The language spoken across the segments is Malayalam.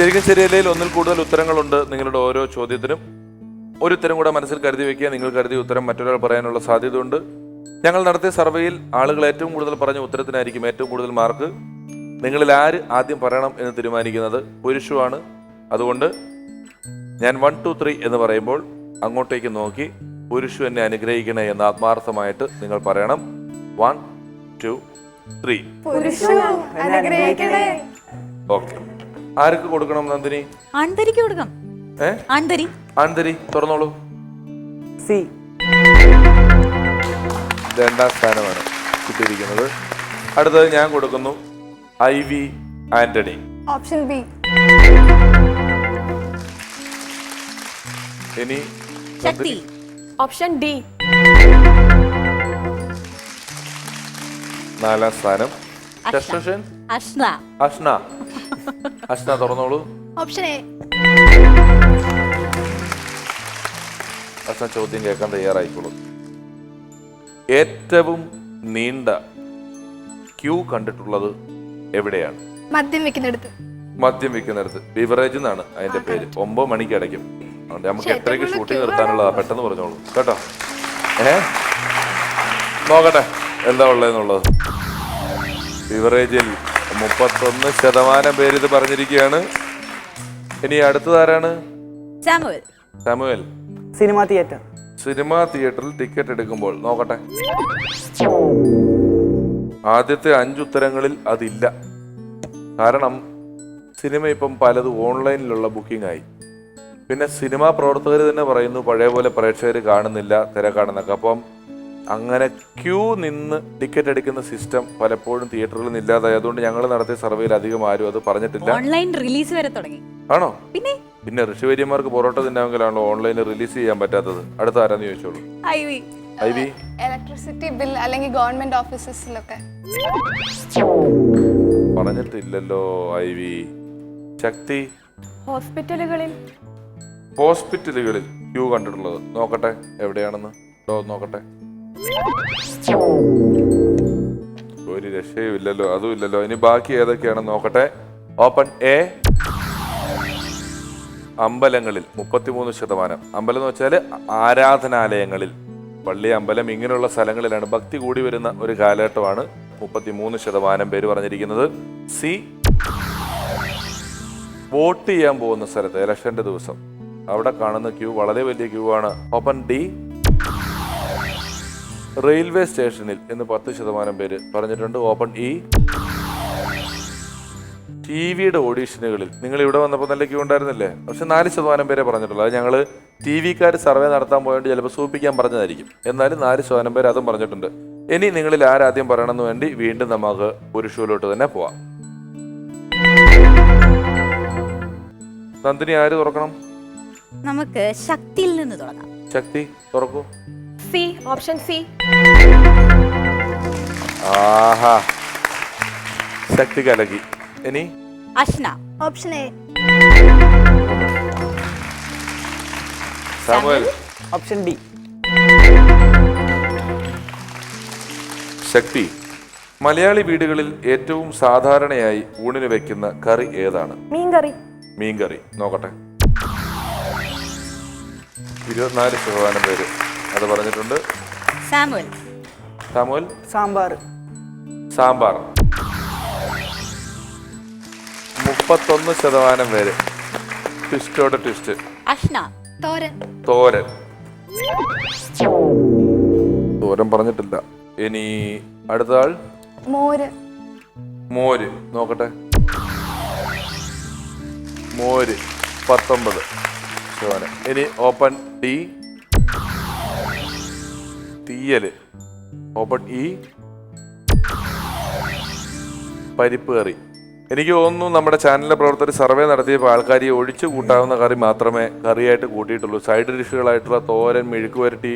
ശരിക്കും ശരിയല്ലെങ്കിൽ ഒന്നിൽ കൂടുതൽ ഉത്തരങ്ങളുണ്ട് നിങ്ങളുടെ ഓരോ ചോദ്യത്തിനും. ഒരു ഉത്തരം കൂടെ മനസ്സിൽ കരുതി വെക്കുക. നിങ്ങൾ കരുതിയ ഉത്തരം മറ്റൊരാൾ പറയാനുള്ള സാധ്യതയുണ്ട്. ഞങ്ങൾ നടത്തിയ സർവേയിൽ ആളുകൾ ഏറ്റവും കൂടുതൽ പറഞ്ഞ ഉത്തരത്തിനായിരിക്കും ഏറ്റവും കൂടുതൽ മാർക്ക്. നിങ്ങളിൽ ആര് ആദ്യം പറയണം എന്ന് തീരുമാനിക്കുന്നത് പുരുഷുവാണ്. അതുകൊണ്ട് ഞാൻ 1, 2, 3 എന്ന് പറയുമ്പോൾ അങ്ങോട്ടേക്ക് നോക്കി പുരുഷു എന്നെ അനുഗ്രഹിക്കണേ എന്ന് ആത്മാർത്ഥമായിട്ട് നിങ്ങൾ പറയണം. 1, 2, 3. ഓക്കെ. ആർക്ക് കൊടുക്കണം നന്ദിനി? ആൺതരിക്ക് കൊടുക്കാം. ആൺതരി തുറന്നോളൂ. സി. രണ്ടാം സ്ഥാനമാണ് കിട്ടിയിരിക്കുന്നത്. അടുത്തത് ഞാൻ കൊടുക്കുന്നു IV ആന്റണി. Option B. ഇനി ശക്തി. Option D. നാലാം സ്ഥാനം അഷ്ന തുറന്നോളൂ. Option A. അഷ്ന ചോദ്യം കേൾക്കാൻ തയ്യാറായിക്കോളൂ. ഏറ്റവും നീണ്ട ക്യൂ കണ്ടിട്ടുള്ളത് എവിടെയാണ്? മദ്യം വെക്കുന്നിടത്ത്. ബിവറേജ് എന്നാണ് അതിന്റെ പേര്. 9 മണിക്ക് അടയ്ക്കും. അതുകൊണ്ട് നമുക്ക് 8:30 ഷൂട്ടിംഗ് നിർത്താനുള്ളതാ. പെട്ടെന്ന് പറഞ്ഞോളൂ കേട്ടോ. നോക്കട്ടെ എന്താ ഉള്ളതെന്നുള്ളത്. ബിവറേജിൽ 31% പേര് ഇത് പറഞ്ഞിരിക്കുകയാണ്. ഇനി അടുത്തതാരാണ്? സാമുവൽ. സിനിമാ തിയേറ്ററിൽ ടിക്കറ്റ് എടുക്കുമ്പോൾ നോക്കട്ടെ. ആദ്യത്തെ 5 ഉത്തരങ്ങളിൽ അതില്ല. കാരണം സിനിമ ഇപ്പം പലതും ഓൺലൈനിലുള്ള ബുക്കിംഗ് ആയി. പിന്നെ സിനിമാ പ്രവർത്തകർ തന്നെ പറയുന്നു പഴയ പോലെ പ്രേക്ഷകർ കാണുന്നില്ല, തിരക്കാണെന്നൊക്കെ. അപ്പം അങ്ങനെ ക്യൂ നിന്ന് ടിക്കറ്റ് എടുക്കുന്ന സിസ്റ്റം പലപ്പോഴും തിയേറ്ററുകളിൽ നിന്ന് ഇല്ലാതായി. അതുകൊണ്ട് ഞങ്ങൾ നടത്തിയ സർവേയിൽ അധികം ആരും അത് പറഞ്ഞിട്ടില്ല. ഓൺലൈൻ റിലീസ് വരെ തുടങ്ങി. ആണോ? പിന്നെ ഋഷിവര്യന്മാർക്ക് പൊറോട്ട തിന്നാമെങ്കിലാണല്ലോ ഓൺലൈനിൽ റിലീസ് ചെയ്യാൻ പറ്റാത്തത്. അടുത്ത ആരാന്ന് ചോദിച്ചോളൂ. IV. ഇലക്ട്രിസിറ്റി ബിൽ അല്ലെങ്കിൽ ഗവൺമെന്റ് ഓഫീസസിലൊക്കെ പറഞ്ഞിട്ടില്ലല്ലോ. IV. ശക്തി. ഹോസ്പിറ്റലുകളിൽ ക്യൂ കണ്ടിട്ടുള്ളത് നോക്കട്ടെ എവിടെയാണെന്ന്. നോക്കട്ടെ. ഒരു രക്ഷയും ഇല്ലല്ലോ, അതും ഇല്ലല്ലോ. ഇനി ബാക്കി ഏതൊക്കെയാണെന്ന് നോക്കട്ടെ. Open A. അമ്പലങ്ങളിൽ 33%. അമ്പലം എന്ന് വെച്ചാൽ ആരാധനാലയങ്ങളിൽ, പള്ളി, അമ്പലം ഇങ്ങനെയുള്ള സ്ഥലങ്ങളിലാണ് ഭക്തി കൂടി വരുന്ന ഒരു കാലഘട്ടമാണ്. 33% പേര് പറഞ്ഞിരിക്കുന്നത്. സി. വോട്ട് ചെയ്യാൻ പോകുന്ന സ്ഥലത്ത് ഇലക്ഷന്റെ ദിവസം അവിടെ കാണുന്ന ക്യൂ വളരെ വലിയ ക്യൂ ആണ്. Open D. റെയിൽവേ സ്റ്റേഷനിൽ എന്ന് 10% പേര് പറഞ്ഞിട്ടുണ്ട്. Open E. TV-യുടെ ഓഡീഷനുകളിൽ നിങ്ങൾ ഇവിടെ വന്നപ്പോൾ നല്ല ക്യൂ ഉണ്ടായിരുന്നില്ലേ? പക്ഷെ 4% പേരെ പറഞ്ഞിട്ടുള്ളൂ. അത് ഞങ്ങൾ TV-ക്കാർ സർവേ നടത്താൻ പോയിട്ട് ചിലപ്പോൾ സൂപ്പിക്കാൻ പറഞ്ഞതായിരിക്കും. എന്നാലും 4% പേര് അതും പറഞ്ഞിട്ടുണ്ട്. ഇനി നിങ്ങളിൽ ആരാദ്യം പറയണമെന്ന് വേണ്ടി വീണ്ടും നമുക്ക് പുരുഷയിലോട്ട് തന്നെ പോവാം. നന്ദിനി ആര് തുറക്കണം? നമുക്ക് ശക്തിയിൽ നിന്ന് തുടങ്ങാം. ശക്തി തുറക്കൂ. സി. Option C. ആഹാ, ശക്തി കലകി. ഇനി Ashna. Option A. Samuel. Option D. Shakti. Malayali വീടുകളിൽ ഏറ്റവും സാധാരണയായി ഊണിന് വെക്കുന്ന കറി ഏതാണ്? മീൻകറി. നോക്കട്ടെ. 24% പേര് അത് പറഞ്ഞിട്ടുണ്ട്. സാമുവൽ. സാമ്പാർ. 31% പേര്. ട്വിസ്റ്റോടെ ട്വിസ്റ്റ്. അഷ്ന. തോരൻ പറഞ്ഞിട്ടില്ല. ഇനി അടുത്ത ആൾ മോര്. നോക്കട്ടെ. മോര് 19%. ഇനി open D. Theeyal. Open E. പരിപ്പ് കറി. എനിക്ക് തോന്നുന്നു നമ്മുടെ ചാനലിലെ പ്രവർത്തകർ സർവേ നടത്തിയപ്പോൾ ആൾക്കാർ ഒഴിച്ചു കൂട്ടാവുന്ന കറി മാത്രമേ കറിയായിട്ട് കൂട്ടിയിട്ടുള്ളൂ. സൈഡ് ഡിഷുകളായിട്ടുള്ള തോരൻ, മെഴുക്ക് വരട്ടി,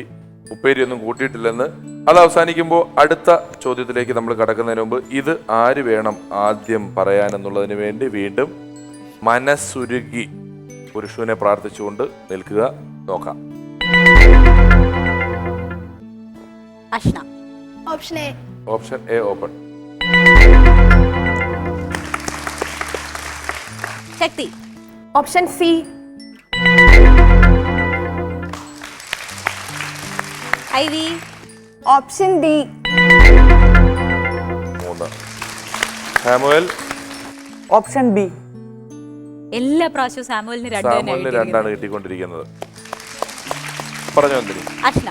ഉപ്പേരിയൊന്നും കൂട്ടിയിട്ടില്ലെന്ന്. അത് അവസാനിക്കുമ്പോൾ അടുത്ത ചോദ്യത്തിലേക്ക് നമ്മൾ കടക്കുന്നതിന് മുമ്പ് ഇത് ആര് വേണം ആദ്യം പറയാനെന്നുള്ളതിന് വേണ്ടി വീണ്ടും മനസ്സുരുകി പുരുഷനെ പ്രാർത്ഥിച്ചുകൊണ്ട് നിൽക്കുക. നോക്കാം. Ashna. Option A. Option A open. Shakti. Option C. Ivy. Option D. 3. Samuel. Option B. എല്ലാ പ്രാവശ്യവും സാമുവലിന് 2 സാമുവലിന് 2 കിട്ടിക്കൊണ്ടിരിക്കുന്നത്. പറഞ്ഞോ എന്തിനി? അഷ്ന.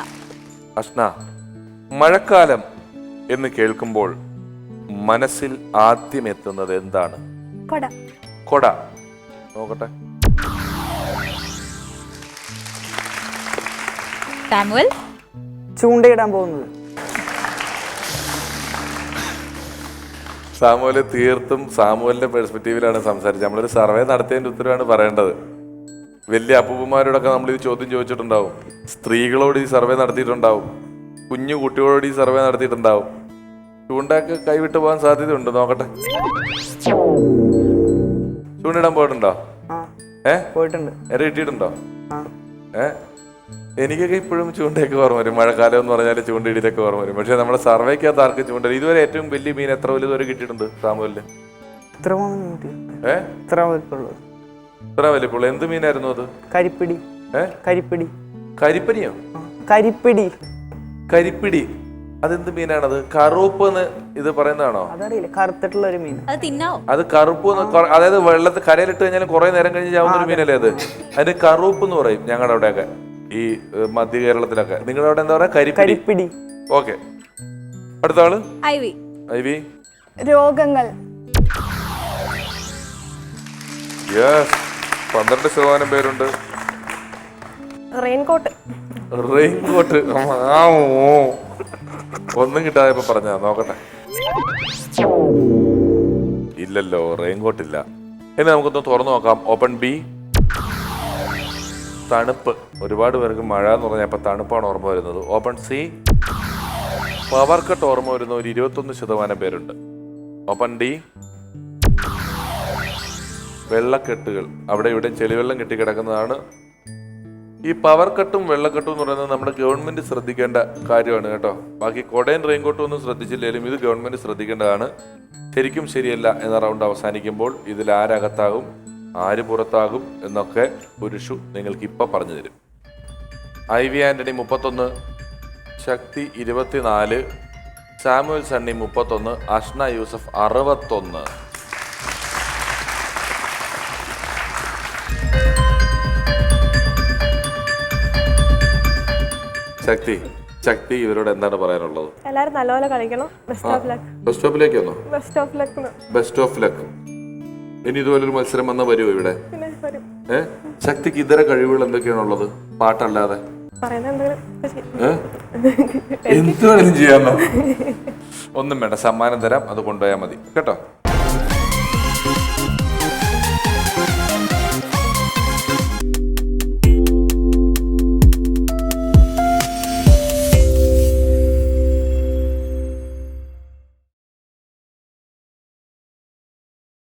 അഷ്ന, മഴക്കാലം എന്ന് കേൾക്കുമ്പോൾ മനസ്സിൽ ആദ്യം എത്തുന്നത് എന്താണ്? കൊട. കൊട. നോക്കട്ടെ. സാമുവൽ. ചൂണ്ടയിടാൻ പോകുന്നത്. സാമുവല് തീർത്തും സാമുവലിന്റെ പെർസ്പെക്റ്റീവിലാണ് സംസാരിച്ചത്. നമ്മളൊരു സർവേ നടത്തിയതിന്റെ ഉത്തരവാണ് പറയേണ്ടത്. വലിയ അപ്പൂപ്പന്മാരോടൊക്കെ നമ്മൾ ഈ ചോദ്യം ചോദിച്ചിട്ടുണ്ടാവും, സ്ത്രീകളോട് ഈ സർവേ നടത്തിയിട്ടുണ്ടാവും, കുഞ്ഞു കുട്ടികളോട് ഈ സർവേ നടത്തിയിട്ടുണ്ടാവും. ചൂണ്ടയൊക്കെ കൈവിട്ട് പോകാൻ സാധ്യതയുണ്ട്. നോക്കട്ടെ. ചൂണ്ടിടാൻ പോയിട്ടുണ്ടോ? പോയിട്ടുണ്ട്. എരെ കിട്ടിയിട്ടുണ്ടോ? എനിക്കൊക്കെ ഇപ്പോഴും ചൂണ്ടയൊക്കെ ഓർമ്മ വരും. മഴക്കാലം എന്ന് പറഞ്ഞാൽ ചൂണ്ടയിടയിലൊക്കെ ഓർമ്മ വരും. പക്ഷെ നമ്മുടെ സർവേക്കകത്ത് ആർക്ക് ചൂണ്ട ഇതുവരെ ഏറ്റവും വലിയ മീൻ എത്ര വലുതുവരെ കിട്ടിയിട്ടുണ്ട് സാമുവലിന്? ഇത്ര വലിപ്പമുള്ള എന്ത് മീനായിരുന്നു അത്? കരിപ്പിടി. കരിപ്പിടി. കരിപ്പനിയോ? കരിപ്പിടി. കരിപ്പിടി. അതെന്ത് മീനാണത്? കറുപ്പ് എന്ന് ഇത് പറയുന്നതാണോ? അതറിയില്ല. കറുത്തിട്ടുള്ള ഒരു മീൻ. അത് തിന്നാവോ? അത് കറുപ്പ്, അതായത് വെള്ളത്തിൽ കരയിലിട്ട് കഴിഞ്ഞാൽ കുറെ നേരം കഴിഞ്ഞ് ചാവുന്ന ഒരു മീനല്ലേ അത്? അതിന് കറുപ്പ് എന്ന് പറയും ഞങ്ങളുടെ അവിടെയൊക്കെ, ഈ മധ്യ കേരളത്തിലൊക്കെ. നിങ്ങളുടെ അവിടെ എന്താ പറയാ? കരിപ്പിടി. ഓക്കെ. അടുത്ത ആള് ഐവി. ഐവി. രോഗങ്ങൾ. 12% പേരുണ്ട്. റെയിൻകോട്ട്. റെയിൻകോട്ട്. ഒന്നും കിട്ടാതെ പറഞ്ഞാ. നോക്കട്ടെ. ഇല്ലല്ലോ, റെയിൻകോട്ട് ഇല്ല. ഇനി നമുക്കൊന്ന് തുറന്നു നോക്കാം. Open B. തണുപ്പ്. ഒരുപാട് പേർക്ക് മഴ എന്ന് പറഞ്ഞാൽ അപ്പൊ തണുപ്പാണ് ഓർമ്മ വരുന്നത്. Open C. പവർ കട്ട് ഓർമ്മ വരുന്ന ഒരു 21% പേരുണ്ട്. Open D. വെള്ളക്കെട്ടുകൾ. അവിടെ ഇവിടെ ചെളിവെള്ളം കെട്ടിക്കിടക്കുന്നതാണ്. ഈ പവർ കട്ടും വെള്ളക്കെട്ടും എന്ന് പറയുന്നത് നമ്മുടെ ഗവൺമെന്റ് ശ്രദ്ധിക്കേണ്ട കാര്യമാണ് കേട്ടോ. ബാക്കി കൊടയും റെയിൻകോട്ടും ഒന്നും ശ്രദ്ധിച്ചില്ലെങ്കിലും ഇത് ഗവൺമെന്റ് ശ്രദ്ധിക്കേണ്ടതാണ്. ശരിക്കും ശരിയല്ല എന്ന റൗണ്ട് അവസാനിക്കുമ്പോൾ ഇതിൽ ആരകത്താകും ആര് പുറത്താകും എന്നൊക്കെ പുരുഷു നിങ്ങൾക്ക് ഇപ്പൊ പറഞ്ഞു തരും. ഐവി ആന്റണി 31, ശക്തി 24, സാമുവൽ സണ്ണി 31, അഷ്ന യൂസഫ് 61. ശക്തി ഇവരോട് എന്താണ് പറയാനുള്ളത്? എല്ലാരും നല്ലപോലെ കളിക്കണം. Best of luck. ബെസ്റ്റ് ഓഫിലേക്ക് വന്നോ? Best of luck. Best of luck. ഇനി ഇതുപോലൊരു മത്സരം വന്നാൽ വരുമോ ഇവിടെ? പിന്നെ വരും. ശക്തിക്ക് ഇതര കഴിവുകൾ എന്തൊക്കെയാണുള്ളത് പാട്ടല്ലാതെ? എന്ത് വേണമെങ്കിലും ചെയ്യാമോ? ഒന്നും വേണ്ട, സമ്മാനം തരാം, അത് കൊണ്ടുപോയാൽ മതി കേട്ടോ.